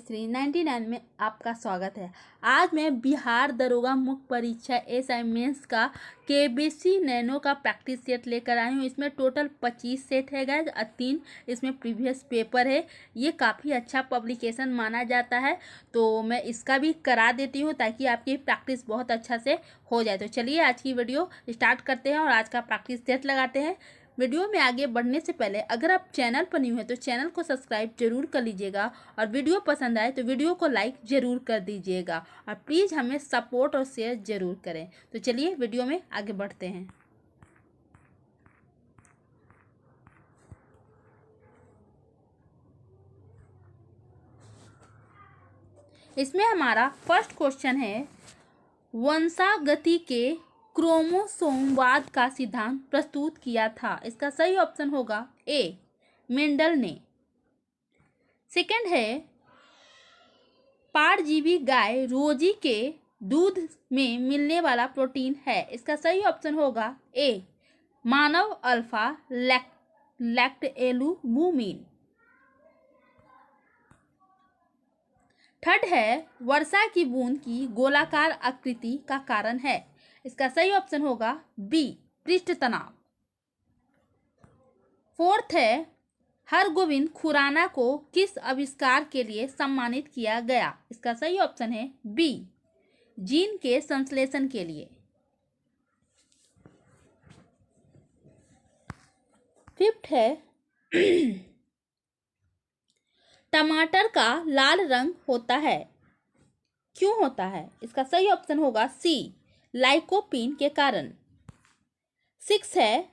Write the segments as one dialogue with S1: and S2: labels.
S1: 9399 में आपका स्वागत है। आज मैं बिहार दरोगा मुख्य परीक्षा एसआई मेंस का केबीसी नैनो का प्रैक्टिस सेट लेकर आई हूँ। इसमें टोटल 25 सेट है गाइस और 3 इसमें प्रीवियस पेपर है। ये काफ़ी अच्छा पब्लिकेशन माना जाता है, तो मैं इसका भी करा देती हूँ ताकि आपकी प्रैक्टिस बहुत अच्छा से हो जाए। तो चलिए आज की वीडियो स्टार्ट करते हैं और आज का प्रैक्टिस सेट लगाते हैं। वीडियो में आगे बढ़ने से पहले अगर आप चैनल पर न्यू हैं तो चैनल को सब्सक्राइब जरूर कर लीजिएगा और वीडियो पसंद आए तो वीडियो को लाइक जरूर कर दीजिएगा और प्लीज़ हमें सपोर्ट और शेयर जरूर करें। तो चलिए वीडियो में आगे बढ़ते हैं। इसमें हमारा फर्स्ट क्वेश्चन है, वंशागति के क्रोमोसोमवाद का सिद्धांत प्रस्तुत किया था। इसका सही ऑप्शन होगा ए मेंडल ने। सेकंड है, परजीवी गाय रोजी के दूध में मिलने वाला प्रोटीन है। इसका सही ऑप्शन होगा ए मानव अल्फा लैक्टएल्बुमिन। थर्ड है, वर्षा की बूंद की गोलाकार आकृति का कारण है। इसका सही ऑप्शन होगा बी पृष्ठ तनाव। फोर्थ है, हरगोविंद खुराना को किस आविष्कार के लिए सम्मानित किया गया। इसका सही ऑप्शन है बी जीन के संश्लेषण के लिए। फिफ्थ है, टमाटर का लाल रंग होता है, क्यों होता है। इसका सही ऑप्शन होगा सी लाइकोपीन के कारण। सिक्स है,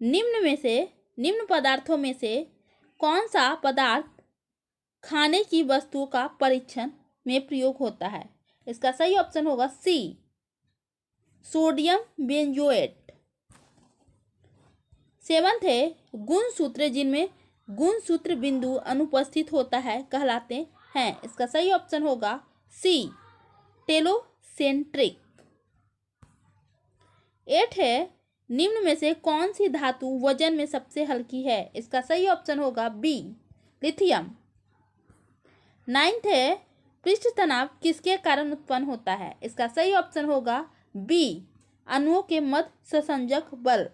S1: निम्न पदार्थों में से कौन सा पदार्थ खाने की वस्तु का परीक्षण में प्रयोग होता है। इसका सही ऑप्शन होगा सी सोडियम बेंजोएट। सेवंथ है, गुणसूत्र जिनमें गुणसूत्र बिंदु अनुपस्थित होता है कहलाते हैं। इसका सही ऑप्शन होगा सी टेलोसेंट्रिक। 8 है, निम्न में से कौन सी धातु वजन में सबसे हल्की है। इसका सही ऑप्शन होगा बी लिथियम। 9th है, पृष्ठ तनाव किसके कारण उत्पन्न होता है। इसका सही ऑप्शन होगा बी अणुओं के मध्य संसंजक बल।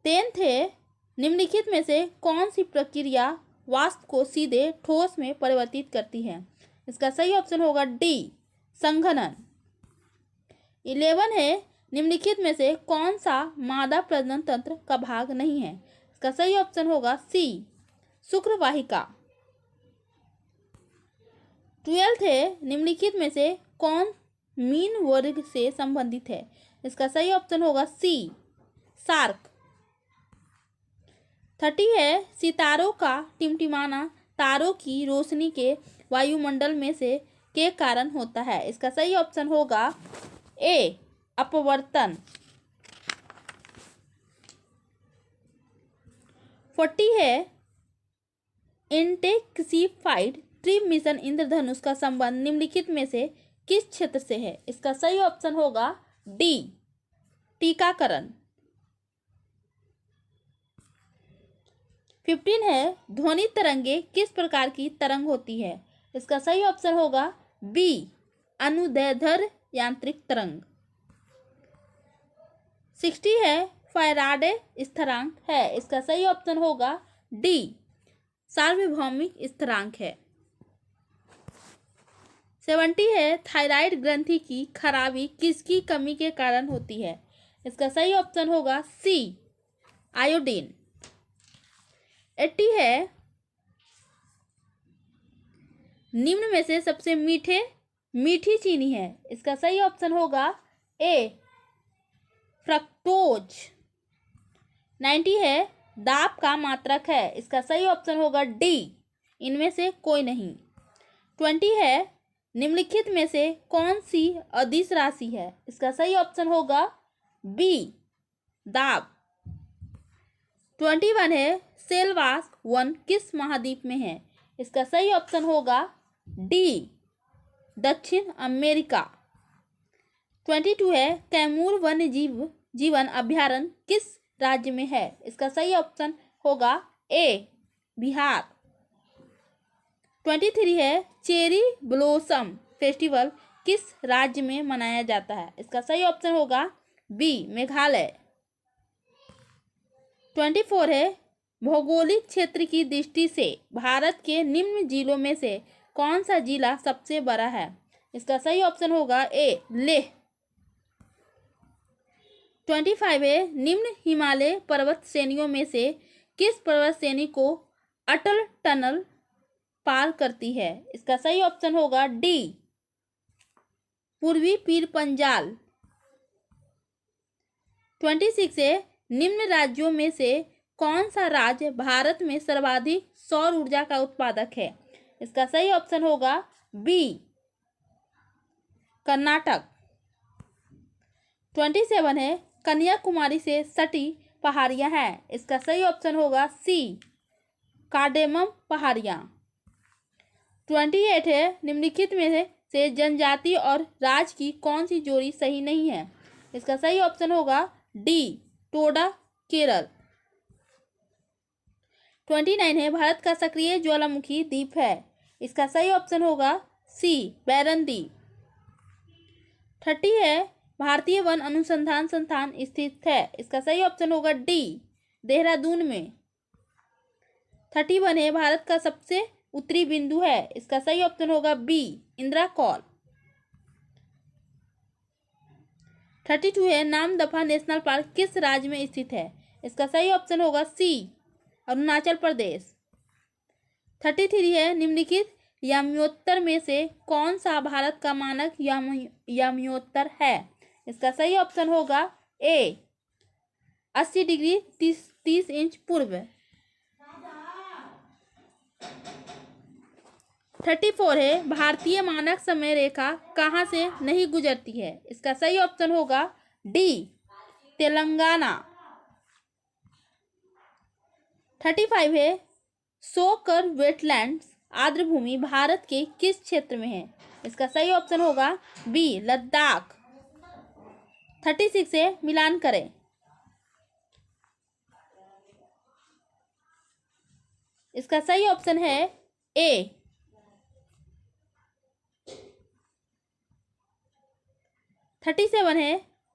S1: 10th है, निम्नलिखित में से कौन सी प्रक्रिया वाष्प को सीधे ठोस में परिवर्तित करती है। इसका सही ऑप्शन होगा डी संघनन। 11 है, निम्नलिखित में से कौन सा मादा प्रजनन तंत्र का भाग नहीं है। इसका सही ऑप्शन होगा सी शुक्रवाहिका। 12 है, निम्नलिखित में से कौन मीन वर्ग से संबंधित है। इसका सही ऑप्शन होगा सी शार्क। 30 है, सितारों का टिमटिमाना तारों की रोशनी के वायुमंडल में से के कारण होता है। इसका सही ऑप्शन होगा ए अपवर्तन। 40 है, इंटेंसिफाइड ट्री मिशन इंद्रधनुष का संबंध निम्नलिखित में से किस क्षेत्र से है। इसका सही ऑप्शन होगा डी टीकाकरण। 15 है, ध्वनि तरंगे किस प्रकार की तरंग होती है। इसका सही ऑप्शन होगा बी अनुदैर्ध्य यांत्रिक तरंग। 60 है, फैराडे स्थिरांक है। इसका सही ऑप्शन होगा डी सार्वभौमिक स्थिरांक है। 70 है, थायराइड ग्रंथि की खराबी किसकी कमी के कारण होती है। इसका सही ऑप्शन होगा सी आयोडीन। 80 है, निम्न में से सबसे मीठी चीनी है। इसका सही ऑप्शन होगा ए फ्रक्टोज। 90 है, दाब का मात्रक है। इसका सही ऑप्शन होगा डी इनमें से कोई नहीं। 20 है, निम्नलिखित में से कौन सी अदिश राशि है। इसका सही ऑप्शन होगा बी दाब। 21 है, सेलवास वन किस महाद्वीप में है। इसका सही ऑप्शन होगा डी दक्षिण अमेरिका। 22 है, कैमूर वन्य जीवन अभ्यारण्य किस राज्य में है। इसका सही ऑप्शन होगा ए बिहार। 23 है चेरी ब्लॉसम फेस्टिवल किस राज्य में मनाया जाता है? इसका सही ऑप्शन होगा बी मेघालय। 24 है भौगोलिक क्षेत्र की दृष्टि से भारत के निम्न जिलों में से कौन सा जिला सबसे बड़ा है? इसका सही ऑप्शन होगा ए लेह। 25 है निम्न हिमालय पर्वत श्रेणियों में से किस पर्वत श्रेणी को अटल टनल पार करती है? इसका सही ऑप्शन होगा डी पूर्वी पीर पंजाल। 26 है निम्न राज्यों में से कौन सा राज्य भारत में सर्वाधिक सौर ऊर्जा का उत्पादक है? इसका सही ऑप्शन होगा बी कर्नाटक। 27 है कन्याकुमारी से सटी पहाड़ियां हैं। इसका सही ऑप्शन होगा सी कार्डेमम पहाड़ियां। 28 है निम्नलिखित में से जनजाति और राज की कौन सी जोड़ी सही नहीं है? इसका सही ऑप्शन होगा डी टोडा केरल। 29 है भारत का सक्रिय ज्वालामुखी द्वीप है। इसका सही ऑप्शन होगा सी बैरन द्वीप। 30 है भारतीय वन अनुसंधान संस्थान स्थित है। इसका सही ऑप्शन होगा डी देहरादून में। 31 है भारत का सबसे उत्तरी बिंदु है। इसका सही ऑप्शन होगा बी इंदिरा कॉल। 32 है नामदफा नेशनल पार्क किस राज्य में स्थित है? इसका सही ऑप्शन होगा सी अरुणाचल प्रदेश। 33 है निम्नलिखित याम्योत्तर में से कौन सा भारत का मानक याम्योत्तर है? इसका सही ऑप्शन होगा ए 80 डिग्री 30 इंच पूर्व। 34 है भारतीय मानक समय रेखा कहाँ से नहीं गुजरती है? इसका सही ऑप्शन होगा डी तेलंगाना। 35 है सोकर वेटलैंड्स आर्द्रभूमि भारत के किस क्षेत्र में है? इसका सही ऑप्शन होगा बी लद्दाख। 36 है मिलान करें। इसका सही ऑप्शन है ए 37 है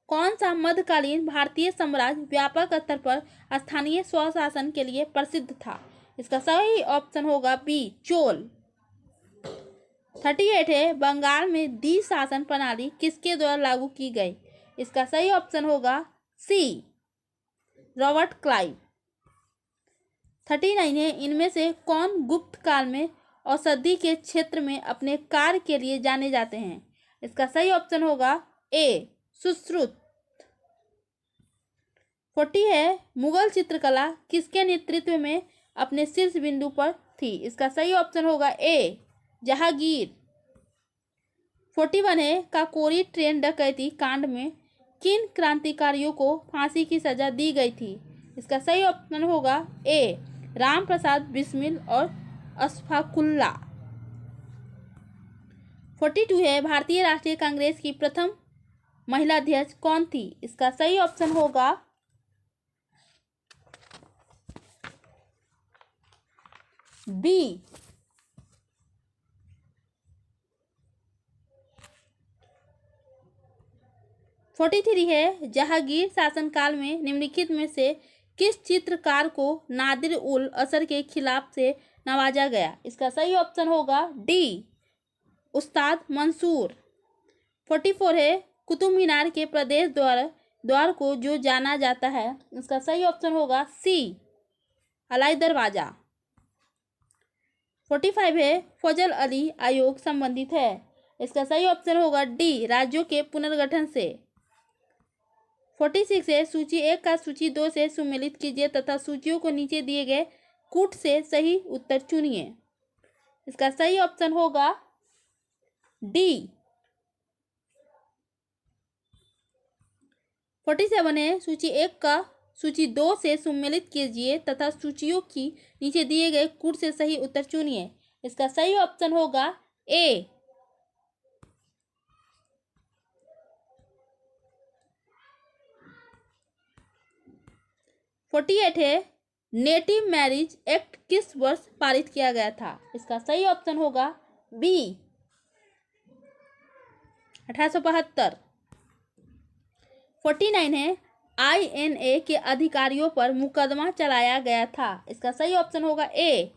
S1: कौन सा मध्यकालीन भारतीय साम्राज्य व्यापक स्तर पर स्थानीय स्वशासन के लिए प्रसिद्ध था? इसका सही ऑप्शन होगा बी चोल। 38 है बंगाल में द्वि शासन प्रणाली किसके द्वारा लागू की गई? इसका सही ऑप्शन होगा सी रॉबर्ट क्लाइव। 39 है इनमें से कौन गुप्त काल में औषधि के क्षेत्र में अपने कार्य के लिए जाने जाते हैं? इसका सही ऑप्शन होगा ए सुश्रुत। 40 है मुगल चित्रकला किसके नेतृत्व में अपने शीर्ष बिंदु पर थी? इसका सही ऑप्शन होगा ए जहांगीर। 41 है काकोरी ट्रेन डकैती कांड में किन क्रांतिकारियों को फांसी की सजा दी गई थी? इसका सही ऑप्शन होगा ए राम प्रसाद बिस्मिल और अशफाकुल्ला। 42 है भारतीय राष्ट्रीय कांग्रेस की प्रथम महिला अध्यक्ष कौन थी? इसका सही ऑप्शन होगा बी 43 है जहांगीर शासनकाल में निम्नलिखित में से किस चित्रकार को नादिर उल असर के खिलाफ से नवाजा गया? इसका सही ऑप्शन होगा डी उस्ताद मंसूर। 44 है कुतुब मीनार के प्रदेश द्वार को जो जाना जाता है। इसका सही ऑप्शन होगा सी अलाई दरवाजा। 45 है फजल अली आयोग संबंधित है। इसका सही ऑप्शन होगा डी राज्यों के पुनर्गठन से। 46 है सूची 1 का सूची 2 से सुमेलित कीजिए तथा सूचियों को नीचे दिए गए कूट से सही उत्तर चुनिए। इसका सही ऑप्शन होगा डी। 47 है सूची 1 का सूची 2 से सुमेलित कीजिए तथा सूचियों की नीचे दिए गए कूट से सही उत्तर चुनिए। इसका सही ऑप्शन होगा ए 48 है नेटिव मैरिज एक्ट किस वर्ष पारित किया गया था? इसका सही ऑप्शन होगा बी 1872। 49 है INA के अधिकारियों पर मुकदमा चलाया गया था। इसका सही ऑप्शन होगा ए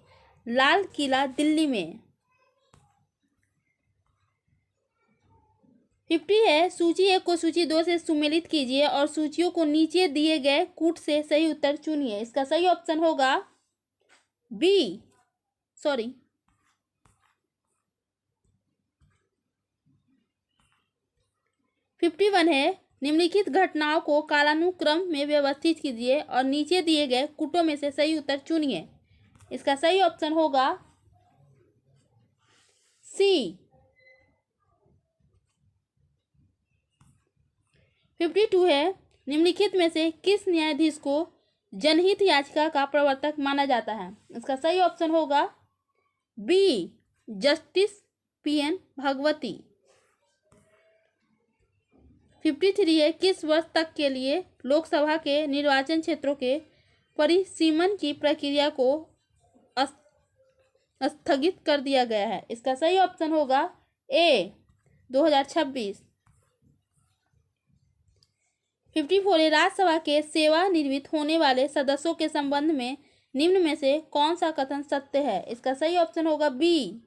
S1: लाल किला दिल्ली में। 50 है सूची 1 को सूची 2 से सुमेलित कीजिए और सूचियों को नीचे दिए गए कूट से सही उत्तर चुनिए। इसका सही ऑप्शन होगा बी 51 है निम्नलिखित घटनाओं को कालानुक्रम में व्यवस्थित कीजिए और नीचे दिए गए कूटों में से सही उत्तर चुनिए। इसका सही ऑप्शन होगा सी 52 है निम्नलिखित में से किस न्यायाधीश को जनहित याचिका का प्रवर्तक माना जाता है? इसका सही ऑप्शन होगा बी जस्टिस PN भगवती। 53 है किस वर्ष तक के लिए लोकसभा के निर्वाचन क्षेत्रों के परिसीमन की प्रक्रिया को स्थगित कर दिया गया है? इसका सही ऑप्शन होगा ए 2026। 54 है राज्यसभा के सेवानिवृत्त होने वाले सदस्यों के संबंध में निम्न में से कौन सा कथन सत्य है? इसका सही ऑप्शन होगा बी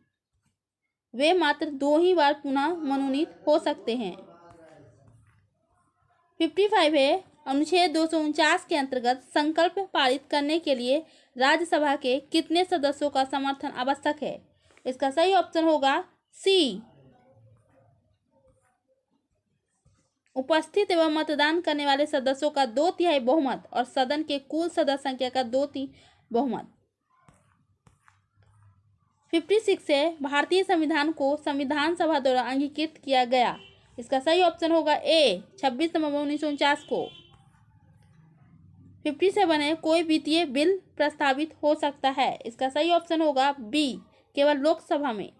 S1: वे मात्र 2 ही बार पुनः मनोनीत हो सकते हैं। 55 है अनुच्छेद 249 के अंतर्गत संकल्प पारित करने के लिए राज्यसभा के कितने सदस्यों का समर्थन आवश्यक है? इसका सही ऑप्शन होगा सी उपस्थित एवं मतदान करने वाले सदस्यों का 2/3 बहुमत और सदन के कुल सदस्य संख्या का 2/3 बहुमत। 56 है भारतीय संविधान को संविधान सभा द्वारा अंगीकृत किया गया। इसका सही ऑप्शन होगा ए 26 नवंबर 1949 को। 57 है कोई वित्तीय बिल प्रस्तावित हो सकता है। इसका सही ऑप्शन होगा बी केवल लोकसभा में।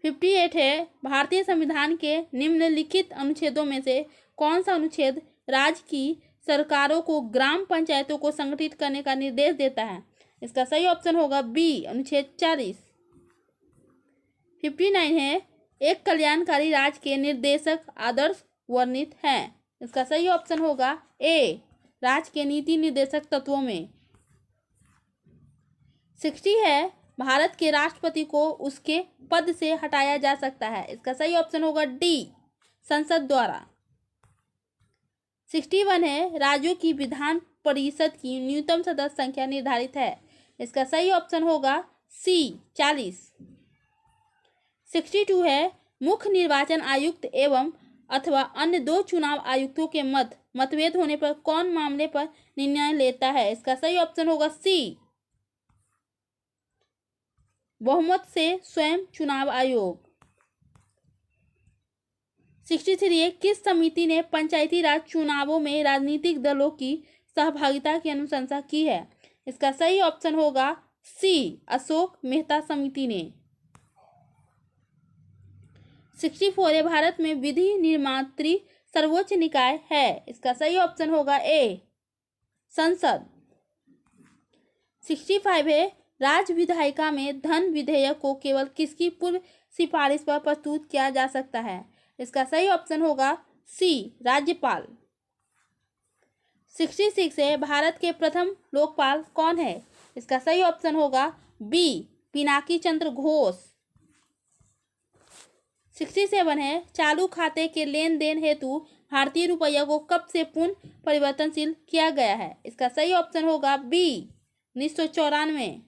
S1: 58 है भारतीय संविधान के निम्नलिखित अनुच्छेदों में से कौन सा अनुच्छेद राज्य की सरकारों को ग्राम पंचायतों को संगठित करने का निर्देश देता है? इसका सही ऑप्शन होगा बी अनुच्छेद 40। 59 है एक कल्याणकारी राज्य के निर्देशक आदर्श वर्णित हैं। इसका सही ऑप्शन होगा ए राज्य के नीति निर्देशक तत्वों में। 60 है भारत के राष्ट्रपति को उसके पद से हटाया जा सकता है। इसका सही ऑप्शन होगा डी संसद द्वारा। 61 है राज्यों की विधान परिषद की न्यूनतम सदस्य संख्या निर्धारित है। इसका सही ऑप्शन होगा सी 40। 62 है मुख्य निर्वाचन आयुक्त एवं अथवा अन्य 2 चुनाव आयुक्तों के मतभेद होने पर कौन मामले पर निर्णय लेता है? इसका सही ऑप्शन होगा सी बहुमत से स्वयं चुनाव आयोग। 63 किस समिति ने पंचायती राज चुनावों में राजनीतिक दलों की सहभागिता की अनुशंसा की है? इसका सही ऑप्शन होगा सी अशोक मेहता समिति ने। 64 है भारत में विधि निर्मात्री सर्वोच्च निकाय है। इसका सही ऑप्शन होगा ए संसद। 65 है राज्य विधायिका में धन विधेयक को केवल किसकी पूर्व सिफारिश पर प्रस्तुत किया जा सकता है? इसका सही ऑप्शन होगा सी राज्यपाल। 66 है भारत के प्रथम लोकपाल कौन है? इसका सही ऑप्शन होगा बी पिनाकी चंद्र घोष। 67 है चालू खाते के लेन देन हेतु भारतीय रुपया को कब से पुनः परिवर्तनशील किया गया है? इसका सही ऑप्शन होगा बी 1994।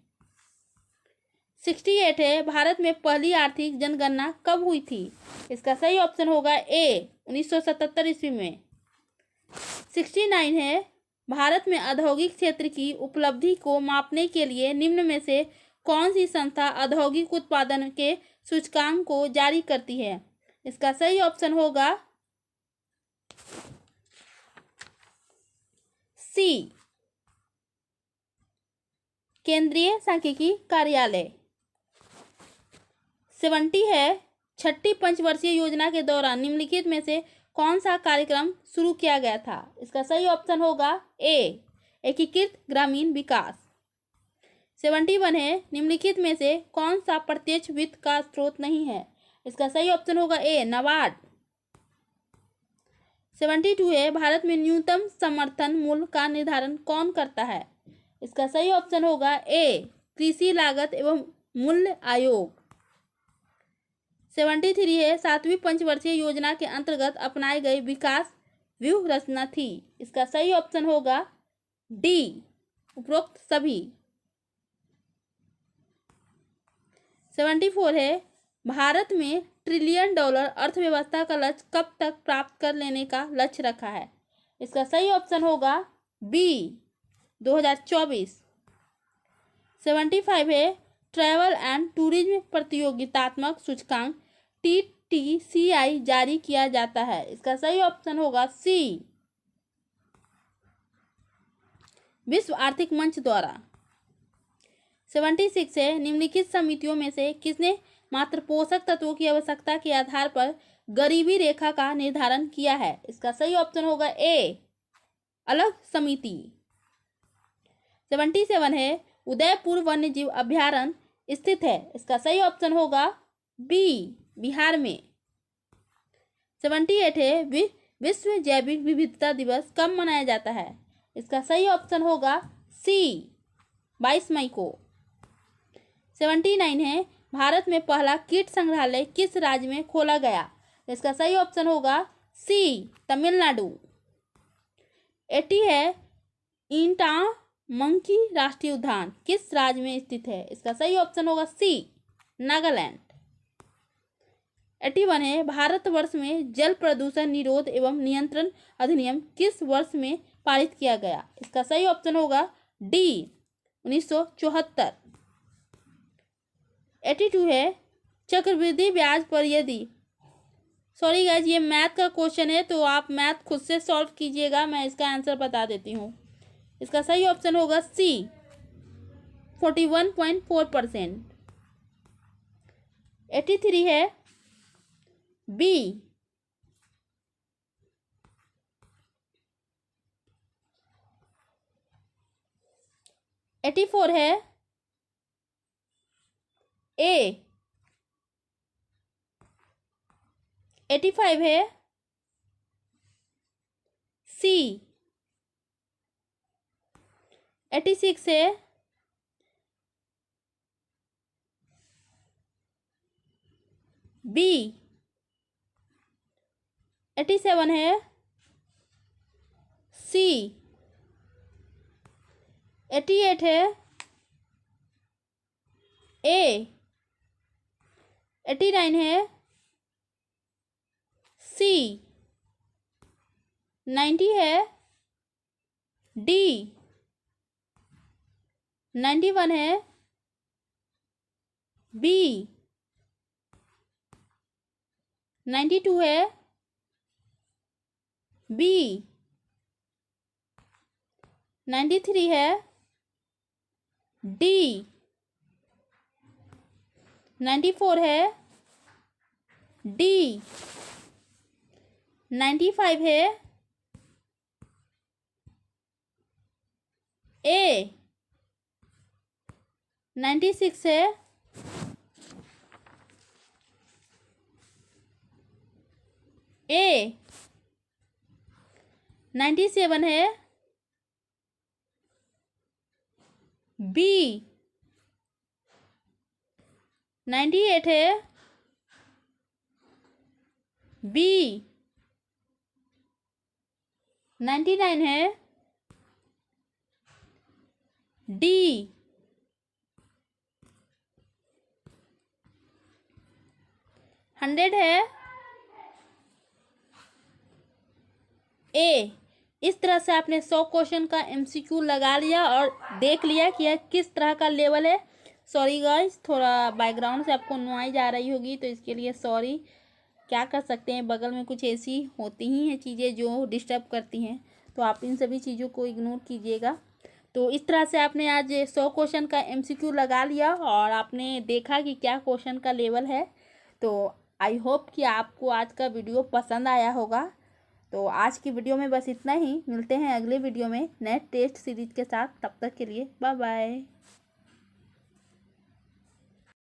S1: 68 है भारत में पहली आर्थिक जनगणना कब हुई थी? इसका सही ऑप्शन होगा ए 1977 ईस्वी में। 69 है भारत में औद्योगिक क्षेत्र की उपलब्धि को मापने के लिए निम्न में से कौन सी संस्था औद्योगिक उत्पादन के सूचकांक को जारी करती है? इसका सही ऑप्शन होगा सी केंद्रीय सांख्यिकी कार्यालय। 70 है छठी पंचवर्षीय योजना के दौरान निम्नलिखित में से कौन सा कार्यक्रम शुरू किया गया था? इसका सही ऑप्शन होगा ए एकीकृत ग्रामीण विकास। 71 है निम्नलिखित में से कौन सा प्रत्यक्ष वित्त का स्रोत नहीं है? इसका सही ऑप्शन होगा ए नाबार्ड। 72 है भारत में न्यूनतम समर्थन मूल्य का निर्धारण कौन करता है? इसका सही ऑप्शन होगा ए कृषि लागत एवं मूल्य आयोग। 73 है 7वीं पंचवर्षीय योजना के अंतर्गत अपनाए गए विकास व्यूह रचना थी। इसका सही ऑप्शन होगा डी उपरोक्त सभी। 74 है भारत में $1 ट्रिलियन अर्थव्यवस्था का लक्ष्य कब तक प्राप्त कर लेने का लक्ष्य रखा है? इसका सही ऑप्शन होगा बी 2024। 75 है ट्रैवल एंड टूरिज्म प्रतियोगितात्मक सूचकांक TTCI जारी किया जाता है। इसका सही ऑप्शन होगा सी विश्व आर्थिक मंच द्वारा। 76 है निम्नलिखित समितियों में से किसने मात्र पोषक तत्वों की आवश्यकता के आधार पर गरीबी रेखा का निर्धारण किया है? इसका सही ऑप्शन होगा ए अलग समिति। 77 है उदयपुर वन्यजीव अभ्यारण्य स्थित है। इसका सही ऑप्शन होगा बी बिहार में। 78 है विश्व जैविक विविधता दिवस कब मनाया जाता है? इसका सही ऑप्शन होगा सी 22 मई को। 79 है भारत में पहला कीट संग्रहालय किस राज्य में खोला गया? इसका सही ऑप्शन होगा सी तमिलनाडु। 80 है इंटामंकी राष्ट्रीय उद्यान किस राज्य में स्थित है? इसका सही ऑप्शन होगा सी नागालैंड। 81 है भारतवर्ष में जल प्रदूषण निरोध एवं नियंत्रण अधिनियम किस वर्ष में पारित किया गया? इसका सही ऑप्शन होगा डी 1974। 82 है चक्रवृद्धि ब्याज पर यदि सॉरी गाइज ये मैथ का क्वेश्चन है तो आप मैथ खुद से सॉल्व कीजिएगा, मैं इसका आंसर बता देती हूँ। इसका सही ऑप्शन होगा सी 41.4%। 83 है बी 84 है ए। 85 है सी। 86 है बी। 87 है सी। 88 है ए। 89 है सी। 90 है डी। 91 है बी। 92 है बी। 93 है डी। 94 है डी। 95 है ए। 96 है ए। 97 है बी। 98 है बी। 99 है डी। 100 है ए। इस तरह से आपने 100 क्वेश्चन का MCQ लगा लिया और देख लिया कि यह किस तरह का लेवल है। सॉरी गाइस थोड़ा बैकग्राउंड से आपको नॉइज आ रही होगी तो इसके लिए सॉरी। क्या कर सकते हैं, बगल में कुछ ऐसी होती ही हैं चीज़ें जो डिस्टर्ब करती हैं, तो आप इन सभी चीज़ों को इग्नोर कीजिएगा। तो इस तरह से आपने आज 100 क्वेश्चन का MCQ लगा लिया और आपने देखा कि क्या क्वेश्चन का लेवल है। तो आई होप कि आपको आज का वीडियो पसंद आया होगा। तो आज की वीडियो में बस इतना ही। मिलते हैं अगले वीडियो में नए टेस्ट सीरीज के साथ। तब तक के लिए बाय बाय।